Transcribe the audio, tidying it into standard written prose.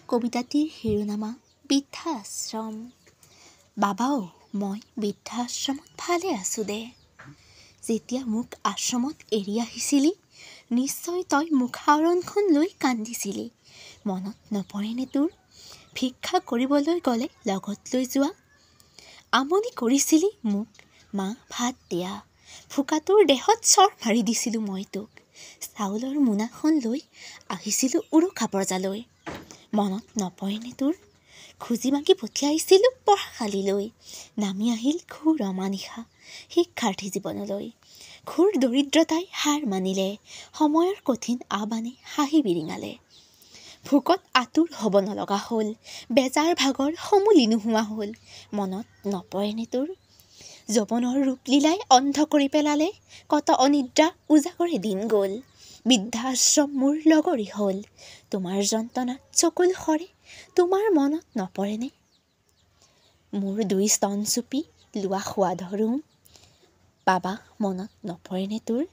কবিতাটিৰ শিৰোনামা বৃদ্ধাশ্ৰম। বাবাও মই বৃদ্ধাশ্ৰমত ভালে আছোঁ দে। যেতিয়া মোক আশ্ৰমত এৰি আহিছিলি, নিশ্চয় তই মুখাৰণখন লৈ কান্দিছিলি। মনত নপৰেনে তোৰ? ভিক্ষা কৰিবলৈ গ'লে লগত লৈ যোৱা। আমনি কৰিছিলি মোক মা ভাত দিয়া। ভোকাটোৰ দেহত চৰ মাৰি দিছিলোঁ মই তোক। চাউলৰ মোনাখন লৈ আহিছিলোঁ উৰুকা বজালৈ। মনত নপৰেনে তোৰ? খুজি মাগি পঠিয়াইছিলোঁ পঢ়াশালীলৈ। নামি আহিল ঘোৰ অমানিশা শিক্ষাৰ্থী জীৱনলৈ। ঘোৰ দৰিদ্ৰতাই হাৰ মানিলে, সময়ৰ কঠিন আহ্বানে হাঁহি বিৰিঙালে। ভোকত আতুৰ হ'ব নলগা হ'ল, বেজাৰ ভাগৰ সমূলি নোহোৱা হ'ল। মনত নপৰেনে তোৰ? যৌৱনৰ ৰূপলীলাই অন্ধ কৰি পেলালে, কত অনিদ্ৰা উজাগৰে দিন গ'ল। বৃদ্ধাশ্ৰম মোৰ লগৰী হ'ল, তোমাৰ যন্ত্ৰণাত চকুল সৰে, তোমাৰ মনত নপৰেনে? মোৰ 2 স্তন চুপি লোৱা সোৱাদৰ ৰুম। বাবা মনত নপৰেনে তোৰ?